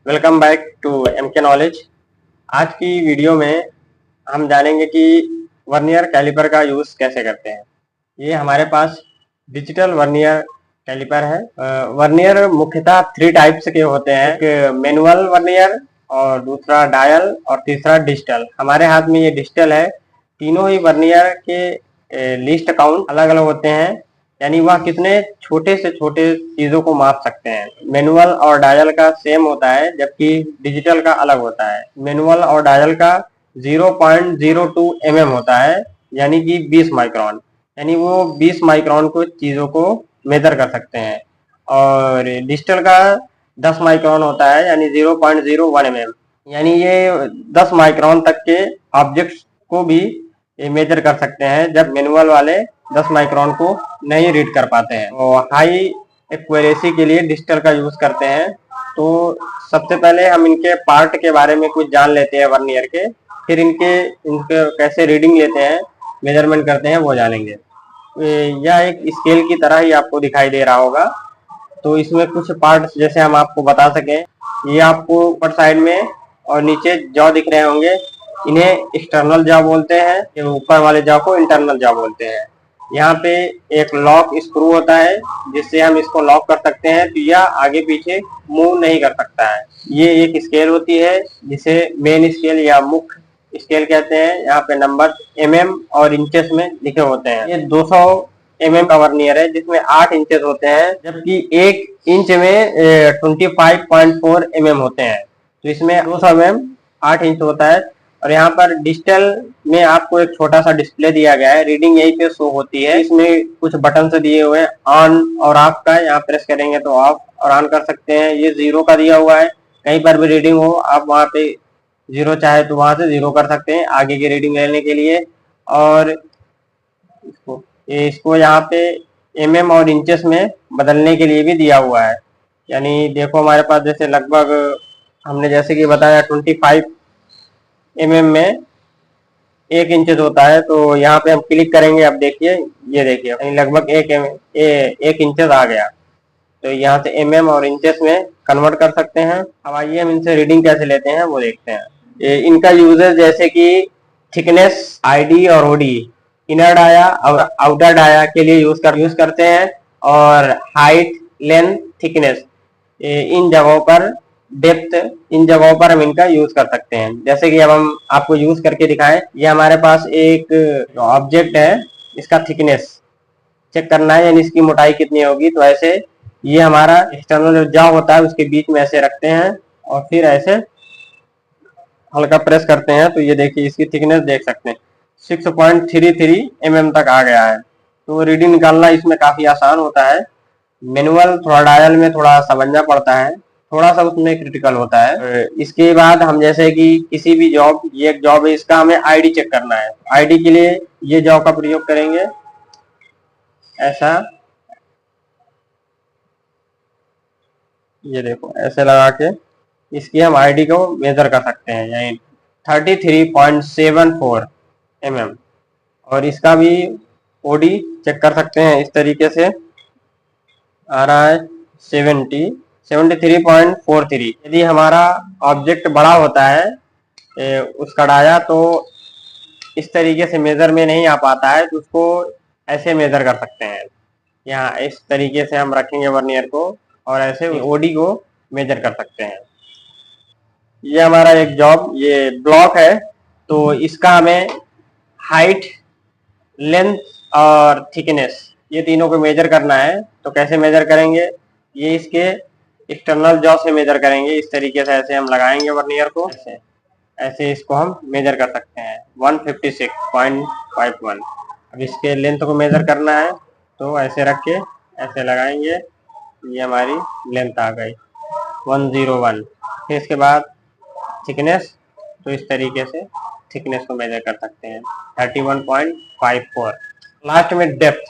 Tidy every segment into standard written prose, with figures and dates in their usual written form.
Welcome back to MK knowledge. आज की video में हम जानेंगे कि वर्नियर कैलिपर का यूज़ कैसे करते हैं। ये हमारे पास डिजिटल वर्नियर कैलिपर है। वर्नियर मुख्यतः 3 टाइप्स के होते हैं, एक मैनुअल वर्नियर और दूसरा डायल और तीसरा डिजिटल। हमारे हाथ में ये डिजिटल है। तीनों ही वर्नियर के लिस्ट काउंट अलग अलग होते हैं, यानी वह कितने छोटे से छोटे चीजों को माप सकते हैं। मैनुअल और डायल का सेम होता है, जबकि डिजिटल का अलग होता है। मैनुअल और डायल का 0.02 mm होता है, यानी कि 20 माइक्रोन, यानी वो 20 माइक्रोन को चीजों को मेजर कर सकते हैं। और डिजिटल का 10 माइक्रोन होता है, यानी 0.01 mm, यानी ये 10 माइक्रोन तक के ऑब्जेक्ट्स को भी मेजर कर सकते हैं, जब मैनुअल वाले 10 माइक्रोन को नहीं रीड कर पाते हैं। तो हाई एक्यूरेसी के लिए डिजिटल का यूज करते हैं। तो सबसे पहले हम इनके पार्ट के बारे में कुछ जान लेते हैं वर्नियर के, फिर इनके कैसे रीडिंग लेते हैं, मेजरमेंट करते हैं, वो जानेंगे। यह एक स्केल की तरह ही आपको दिखाई दे रहा होगा। तो इसमें कुछ पार्ट जैसे हम आपको बता सकें, ये आपको ऊपर साइड में और नीचे जॉ दिख रहे होंगे, इन्हें एक्सटर्नल जॉ बोलते हैं। ये ऊपर वाले जॉ को इंटरनल जॉ बोलते हैं। यहाँ पे एक लॉक स्क्रू होता है, जिससे हम इसको लॉक कर सकते हैं, तो यह आगे पीछे मूव नहीं कर सकता है। ये एक स्केल होती है, जिसे मेन स्केल या मुख्य स्केल कहते हैं। यहाँ पे नंबर mm और इंचेस में लिखे होते हैं। ये 200 mm का वर्नियर है, जिसमें 8 इंचेस होते हैं, जबकि 1 इंच में 25.4 mm होते हैं। तो इसमें 200 mm 8 इंच होता है। और यहाँ पर डिजिटल में आपको एक छोटा सा डिस्प्ले दिया गया है, रीडिंग यहीं पे शो होती है। इसमें कुछ बटन से दिए हुए हैं, ऑन और ऑफ का। यहाँ प्रेस करेंगे तो ऑफ और ऑन कर सकते हैं। ये 0 का दिया हुआ है, कहीं पर भी रीडिंग हो आप वहाँ पे 0 चाहे तो वहां से 0 कर सकते हैं आगे की रीडिंग लेने के लिए। और इसको यहाँ पे mm और इंचेस में बदलने के लिए भी दिया हुआ है। यानी देखो हमारे पास जैसे लगभग हमने जैसे कि बताया 25 mm में 1 इंच होता है। तो यहाँ पे हम क्लिक करेंगे, अब देखिए, ये देखिए लगभग 1 इंचेस आ गया। तो यहाँ से mm और इंचेस में कन्वर्ट कर सकते हैं। अब आइए हम इनसे रीडिंग कैसे लेते हैं वो देखते हैं। इनका यूजेस जैसे कि थिकनेस, आईडी और ओडी, इनर डाया और आउटर डाया के लिए यूज करते हैं। और हाइट, लेंथ, थिकनेस, इन जगहों पर, डेप्थ, इन जगहों पर हम इनका यूज कर सकते हैं। जैसे कि अब हम आपको यूज करके दिखाएं। ये हमारे पास एक ऑब्जेक्ट है, इसका थिकनेस चेक करना है, यानी इसकी मोटाई कितनी होगी। तो ऐसे ये हमारा एक्सटर्नल जो जॉ होता है उसके बीच में ऐसे रखते हैं और फिर ऐसे हल्का प्रेस करते हैं। तो ये देखिए इसकी थिकनेस देख सकते हैं, 6.33 mm तक आ गया है। तो रीडिंग निकालना इसमें काफी आसान होता है। मैनुअल थोड़ा डायल में थोड़ा समझना पड़ता है, थोड़ा सा उसमें क्रिटिकल होता है। इसके बाद हम जैसे कि किसी भी जॉब, ये एक जॉब है, इसका हमें आईडी चेक करना है। आईडी के लिए ये जॉब का प्रयोग करेंगे, ऐसा, ये देखो ऐसे लगा के इसकी हम आईडी को मेजर कर सकते हैं, यानी 33.74 mm। और इसका भी ओडी चेक कर सकते हैं, इस तरीके से आ रहा है 73.43। यदि हमारा ऑब्जेक्ट बड़ा होता है उसका डाया, तो इस तरीके से मेजर में नहीं आ पाता है, तो उसको ऐसे मेजर कर सकते हैं। यहाँ इस तरीके से हम रखेंगे वर्नियर को और ऐसे ओडी को मेजर कर सकते हैं। ये हमारा एक जॉब, ये ब्लॉक है, तो इसका हमें हाइट, लेंथ और थिकनेस, ये तीनों को मेजर करना है। तो कैसे मेजर करेंगे, ये इसके एक्सटर्नल जॉ से मेजर करेंगे। इस तरीके से ऐसे हम लगाएंगे वर्नियर को, ऐसे इसको हम मेजर कर सकते हैं 156.51। अब इसके लेंथ को मेजर करना है, तो ऐसे रख के ऐसे लगाएंगे, ये हमारी लेंथ आ गई 101। फिर इसके बाद थिकनेस, तो इस तरीके से थिकनेस को मेजर कर सकते हैं 31.54। लास्ट में डेप्थ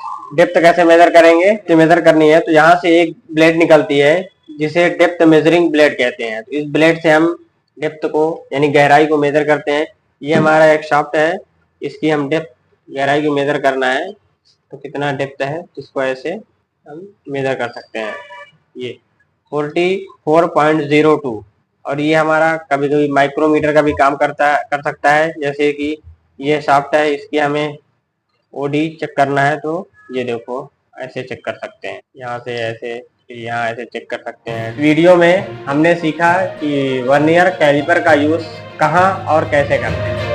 कैसे मेजर करेंगे, तो मेजर करनी है तो यहाँ से एक ब्लेड निकलती है, जिसे डेप्थ मेजरिंग ब्लेड कहते हैं। तो इस ब्लेड से हम डेप्थ को, यानी गहराई को मेजर करते हैं। ये हमारा एक शाफ्ट है, इसकी हम डेप्थ, गहराई को मेजर करना है, तो कितना डेप्थ है, इसको ऐसे हम मेजर कर सकते हैं। ये 44.02 और ये हमारा कभी कभी माइक्रोमीटर का भी काम कर सकता है। जैसे कि ये शाफ्ट है, इसकी हमें ओडी चेक करना है तो ये देखो ऐसे चेक कर सकते हैं, यहाँ से ऐसे, फिर यहाँ ऐसे चेक कर सकते हैं। वीडियो में हमने सीखा कि वर्नियर कैलिपर का यूज कहाँ और कैसे करते हैं।